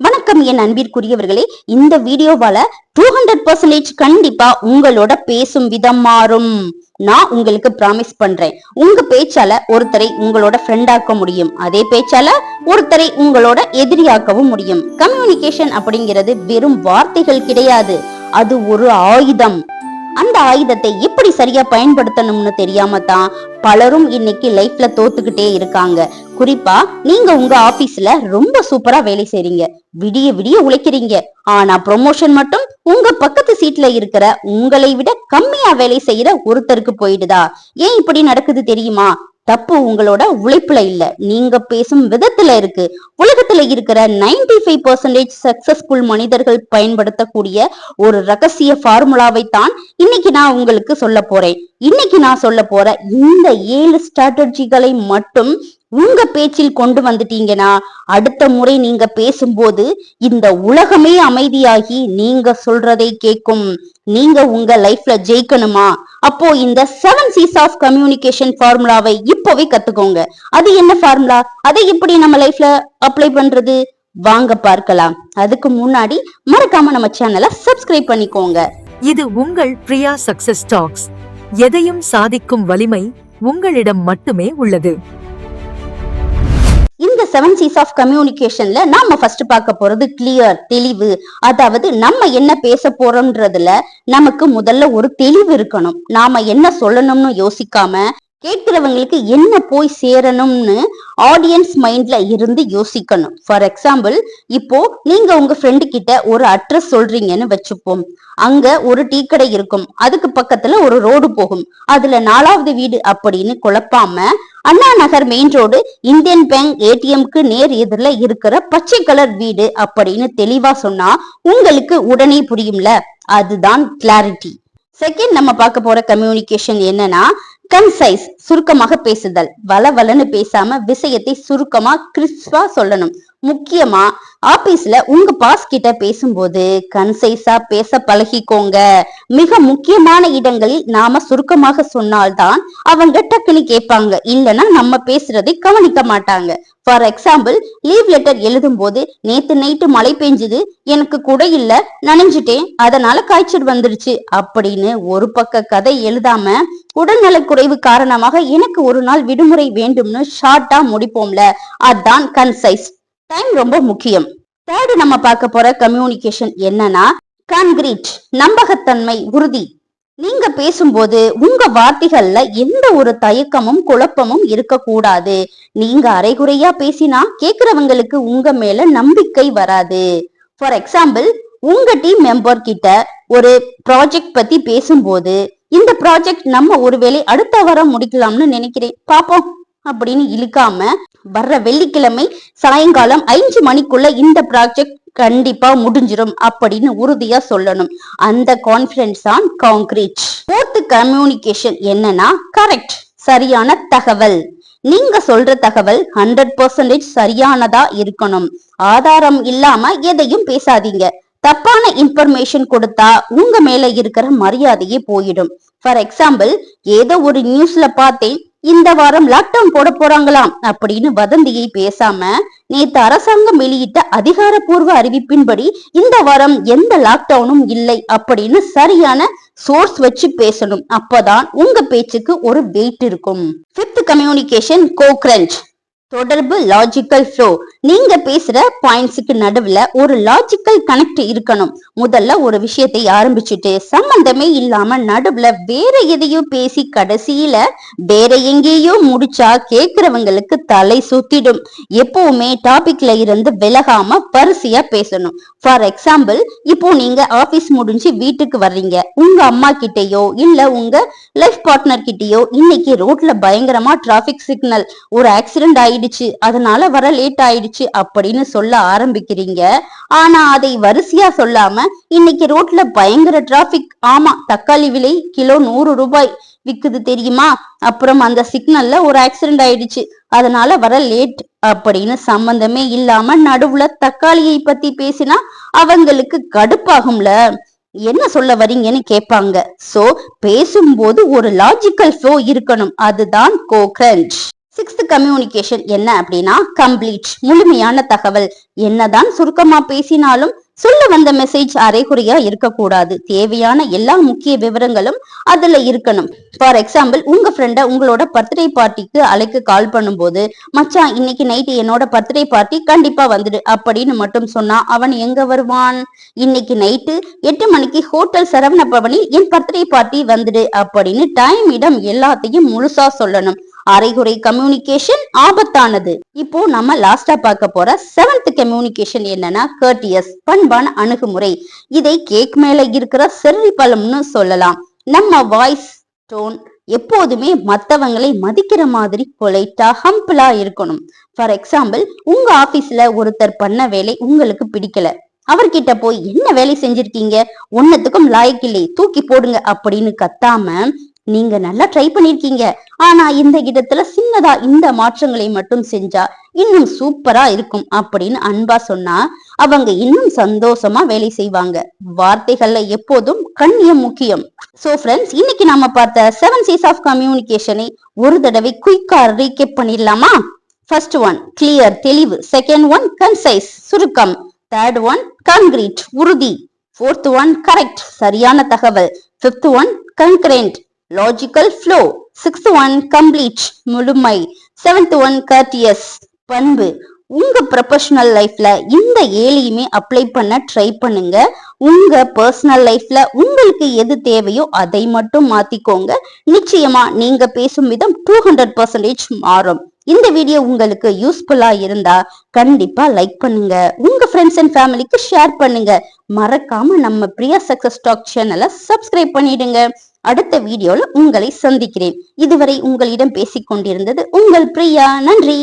வணக்கம் என் அன்பிற்குரியவர்களே, இந்த வீடியோவால 200% கண்டிப்பா உங்களோட பேசும் விதம் மாறும். நான் உங்களுக்கு ப்ராமிஸ் பண்றேன். உங்க பேச்சால ஒருத்தரை உங்களோட ஃப்ரெண்டாக்க முடியும். அதே பேச்சால ஒருத்தரை உங்களோட எதிரியாக்கவும் முடியும். கம்யூனிகேஷன் அப்படிங்கிறது வெறும் வார்த்தைகள் கிடையாது, அது ஒரு ஆயுதம். அந்த ஆயுதத்தை எப்படி சரியா பயன்படுத்தணும்னு தெரியாம தான் பலரும் இன்னைக்கு லைஃப்ல தோத்துக்கிட்டே இருக்காங்க. குறிப்பா நீங்க உங்க ஆபீஸ்ல ரொம்ப சூப்பரா வேலை செய்றீங்க, விடிய விடிய உழைக்கிறீங்க. ஆனா ப்ரொமோஷன் மட்டும் உங்க பக்கத்து சீட்ல இருக்கிற உங்களை விட கம்மியா வேலை செய்யற ஒருத்தருக்கு போயிடுதா? ஏன் இப்படி நடக்குது தெரியுமா? தப்பு உங்களோட உழைப்புல இல்ல, நீங்க பேசும் விதத்துல இருக்கு. உலகத்துல இருக்கிற 95% சக்சஸ்ஃபுல் மனிதர்கள் பயன்படுத்தக்கூடிய ஒரு ரகசிய ஃபார்முலாவை தான் இன்னைக்கு நான் உங்களுக்கு சொல்ல போறேன். இன்னைக்கு நான் சொல்ல போற இந்த 7 ஸ்ட்ராட்டஜிகளை மட்டும் உங்க பேச்சில் கொண்டு வந்துட்டீங்கன்னா அடுத்த முறை நீங்க பேசும்போது இந்த உலகமே அமைதியாகி நீங்க சொல்றதை கேட்கும். நீங்க உங்க லைஃப்ல ஜெயிக்கணுமா? அப்போ இந்த 7 C's ஆஃப் கம்யூனிகேஷன் ஃபார்முலாவை இப்பவே கத்துக்கோங்க. அது என்ன ஃபார்முலா? அதை எப்படி நம்ம லைஃப்ல அப்ளை பண்றது? வாங்க பார்க்கலாம். அதுக்கு முன்னாடி மறக்காம நம்ம சேனலை சப்ஸ்கிரைப் பண்ணிக்கோங்க. இது உங்கள் பிரியா சக்சஸ் டாக்ஸ். எதையும் சாதிக்கும் வலிமை உங்களிடம் மட்டுமே உள்ளது. இந்த 7 C's ஆஃப் கம்யூனிகேஷன்ல நாம ஃபர்ஸ்ட் பார்க்க போறது கிளியர், தெளிவு. அதாவது நம்ம என்ன பேச போறோம்ன்றதுல நமக்கு முதல்ல ஒரு தெளிவு இருக்கணும். நாம என்ன சொல்லணும்னு யோசிக்காம கேட்கிறவங்களுக்கு என்ன போய் சேரணும்னு ஆடியன்ஸ் மைண்ட்ல இருந்து யோசிக்கணும். ஃபார் எக்ஸாம்பிள், இப்போ நீங்க உங்க ஃப்ரெண்டு கிட்ட ஒரு அட்ரஸ் சொல்றீங்கன்னு வச்சுப்போம். அங்க ஒரு டீ கடை இருக்கும், அதுக்கு பக்கத்துல ஒரு ரோடு போகும், அதுல 4வது வீடு அப்படின்னு குழப்பாம Anna Nagar main road Indian bank ஏடிஎம்க்கு நேர் எதிரில இருக்கிற பச்சை கலர் வீடு அப்படின்னு தெளிவா சொன்னா உங்களுக்கு உடனே புரியும்ல. அதுதான் கிளாரிட்டி. செகண்ட் நம்ம பார்க்க போற கம்யூனிகேஷன் என்னன்னா கன்சைஸ், சுருக்கமாக பேசுதல். வளவலன்னு பேசாம விஷயத்தை சுருக்கமா கிறிஸ்பா சொல்லணும். முக்கியமா ஆபீஸ்ல உங்க பாஸ் கிட்ட பேசும்போது கன்சைஸா பேச பழகிக்கோங்க. மிக முக்கியமான இடங்களில் நாம சுருக்கமாக சொன்னால்தான் அவங்க டக்குன்னு கேட்பாங்க, இல்லைன்னா நம்ம பேசுறதை கவனிக்க மாட்டாங்க. ஃபார் எக்ஸாம்பிள், லீவ் லெட்டர் எழுதும் போது நேத்து நைட்டு மழை பெஞ்சுது, எனக்கு கூட இல்ல, நனைஞ்சிட்டேன், அதனால காய்ச்சல் வந்துருச்சு அப்படின்னு ஒரு பக்க கதை எழுதாம உடல்நல குறைவு காரணமாக எனக்கு ஒரு நாள் விடுமுறை வேண்டும்னு ஷார்ட்டா முடிப்போம்ல, அதான் கன்சைஸ். டைம் ரொம்ப முக்கியம். தேர்டு நம்ம பார்க்க போற கம்யூனிகேஷன் என்னன்னா கான்கிரீட், நம்பகத்தன்மை, உறுதி. நீங்க பேசும்போது உங்க வார்த்தைகள்ல எந்த ஒரு தயக்கமும் குழப்பமும் இருக்க கூடாது. நீங்க அரைகுறையா பேசினா கேக்குறவங்களுக்கு உங்க மேல நம்பிக்கை வராது. ஃபார் எக்ஸாம்பிள், உங்க டீம் மெம்பர் கிட்ட ஒரு ப்ராஜெக்ட் பத்தி பேசும்போது, இந்த ப்ராஜெக்ட் நம்ம ஒருவேளை அடுத்த வாரம் முடிக்கலாம்னு நினைக்கிறேன், பாப்போம் அப்படின்னு இழுக்காம வர்ற வெள்ளிக்கிழமை சாயங்காலம் 5 மணிக்குள்ள இந்த ப்ராஜெக்ட் கண்டிப்பா முடிஞ்சிரும் அப்படின்னு உறுதியா சொல்லணும். அந்த கான்பிடன்ஸ் தான் கான்கிரீட். ஃபோர்த் கம்யூனிகேஷன் என்னன்னா கரெக்ட், சரியான தகவல். நீங்க சொல்ற தகவல் 100% சரியானதா இருக்கணும். ஆதாரம் இல்லாம எதையும் பேசாதீங்க. தப்பான இன்ஃபர்மேஷன் கொடுத்தா உங்க மேல இருக்கிற மரியாதையே போயிடும். ஃபார் எக்ஸாம்பிள், ஏதோ ஒரு நியூஸ்ல பார்த்தேன், இந்த வாரம் லாக்டவுன் போட போறாங்களாம் அப்படின்னு வதந்தியை பேசாம நேத்து அரசாங்கம் வெளியிட்ட அதிகாரப்பூர்வ அறிவிப்பின்படி இந்த வாரம் எந்த லாக்டவுனும் இல்லை அப்படின்னு சரியான சோர்ஸ் வச்சு பேசணும். அப்பதான் உங்க பேச்சுக்கு ஒரு வெயிட் இருக்கும். ஃபிஃப்த் கம்யூனிகேஷன் கோக்ரன்ச், தொடர்பு, லாஜிக்கல் ஃப்ளோ. நீங்க பேசுற பாயிண்ட்ஸுக்கு நடுவுல ஒரு லாஜிக்கல் கனெக்ட் இருக்கணும். முதல்ல ஒரு விஷயத்தை ஆரம்பிச்சுட்டு சம்பந்தமே இல்லாம நடுவுல வேற எதையோ பேசி கடைசியில வேற எங்கேயோ முடிச்சா கேக்குறவங்களுக்கு தலை சுத்திடும். எப்பவுமே டாபிக்ல இருந்து விலகாம வரிசையா பேசணும். ஃபார் எக்ஸாம்பிள், இப்போ நீங்க ஆபீஸ் முடிஞ்சு வீட்டுக்கு வர்றீங்க, உங்க அம்மா கிட்டயோ இல்ல உங்க லைஃப் பார்ட்னர் கிட்டயோ இன்னைக்கு ரோட்ல பயங்கரமா டிராபிக் சிக்னல், ஒரு ஆக்சிடென்ட் ஆயிடுச்சு, அதனால வர லேட் ஆயிடுச்சு அப்படின்னு சொல்ல ஆரம்பிக்கிறீங்க. ஆனா அதை வரிசையா சொல்லாம இன்னைக்கு ரோட்ல பயங்கர டிராபிக், ஆமா தக்காளி விலை கிலோ 100 ரூபாய் விக்குது தெரியுமா, அப்புறம் அந்த சிக்னல்ல ஒரு ஆக்சிடென்ட் ஆயிடுச்சு, அதனால வர லேட் அப்படின்னு சம்பந்தமே இல்லாம நடுவுல தக்காளியை பத்தி பேசினா அவங்களுக்கு கடுப்பாகும்ல. என்ன சொல்ல வரீங்கன்னு கேட்பாங்க. சோ பேசும்போது ஒரு லாஜிக்கல் ஃப்ளோ இருக்கணும். அதுதான் கோக்ரன்ச். சிக்ஸ்த் கம்யூனிகேஷன் என்ன அப்படின்னா கம்ப்ளீட், முழுமையான தகவல். என்னதான் சுருக்கமா பேசினாலும் சொல்ல வந்த மெசேஜ் அரைகுறையா இருக்கக்கூடாது. தேவையான எல்லா முக்கிய விவரங்களும் அதுல இருக்கணும். ஃபார் எக்ஸாம்பிள், உங்க ஃப்ரெண்ட உங்களோட பர்த்டே பார்ட்டிக்கு அழைக்க கால் பண்ணும்போது, மச்சான் இன்னைக்கு நைட்டு என்னோட பர்த்டே பார்ட்டி கண்டிப்பா வந்துடு அப்படின்னு மட்டும் சொன்னா அவன் எங்க வருவான்? இன்னைக்கு நைட்டு 8 மணிக்கு ஹோட்டல் சரவண பவனில் என் பர்த்டே பார்ட்டி வந்துடு அப்படின்னு டைம், இடம் எல்லாத்தையும் முழுசா சொல்லணும். அரைகுறை கம்யூனிகேஷன் ஆபத்தானது. இப்போ நம்ம லாஸ்டா பார்க்க போற 7th கம்யூனிகேஷன் என்னன்னா கர்டியஸ், பண்பான அணுகுமுறை. இதை கேக் மேல இருக்கிற செர்ரி பழம்னு சொல்லலாம். நம்ம வாய்ஸ் டோன் எப்போதுமே மத்தவங்களை மதிக்கிற மாதிரி பொலைட்டா, ஹம்பிளா இருக்கணும். ஃபார் எக்ஸாம்பிள், உங்க ஆபீஸ்ல ஒருத்தர் பண்ண வேலை உங்களுக்கு பிடிக்கல. அவர்கிட்ட போய் என்ன வேலை செஞ்சிருக்கீங்க, ஒன்னத்துக்கும் லாயக்கில்லை, தூக்கி போடுங்க அப்படின்னு கத்தாம, நீங்க நல்லா ட்ரை பண்ணிருக்கீங்க, ஆனா இந்த இடத்துல சின்னதா இந்த மாற்றங்களை மட்டும் செஞ்சா இன்னும் சூப்பரா இருக்கும் அப்படின்னு அன்பா சொன்னா அவங்க இன்னும் சந்தோஷமா வேலை செய்வாங்க. வார்த்தைகள்ல எப்போதும் கண்ணியம் முக்கியம். சோ ஃப்ரெண்ட்ஸ், இன்னைக்கு நாம பார்த்த 7 C's ஆஃப் கம்யூனிகேஷனை ஒரு தடவை குயிக்கா ரீகேப் பண்ணிடலாமா? ஃபர்ஸ்ட் ஒன் கிளியர், தெளிவு. செகண்ட் ஒன் கன்சைஸ், சுருக்கம். தேர்ட் ஒன் கான்கிரீட், உறுதி. ஃபோர்த் ஒன் கரெக்ட், சரியான தகவல். Fifth one concurrent, logical flow. Sixth one complete, முழுமை. செவன்த் ஒன் கர்டியஸ், பண்பு. உங்க ப்ரொஃபஷனல் லைஃப்ல இந்த 7ஐயுமே அப்ளை பண்ண ட்ரை பண்ணுங்க. உங்க பர்சனல் லைஃப்ல உங்களுக்கு எது தேவையோ அதை மட்டும் மாத்திக்கோங்க. நிச்சயமா நீங்க பேசும் விதம் 200% மாறும். இந்த வீடியோ உங்களுக்கு யூஸ்ஃபுல்லா இருந்தா கண்டிப்பா லைக் பண்ணுங்க, உங்க ஃப்ரெண்ட்ஸ் அண்ட் ஃபேமிலிக்கு ஷேர் பண்ணுங்க. மறக்காம நம்ம பிரியா சக்சஸ் டாக் சேனலை சப்ஸ்கிரைப் பண்ணிடுங்க. அடுத்த வீடியோல உங்களை சந்திக்கிறேன். இதுவரை உங்களிடம் பேசிக் கொண்டிருந்தது உங்கள் பிரியா. நன்றி.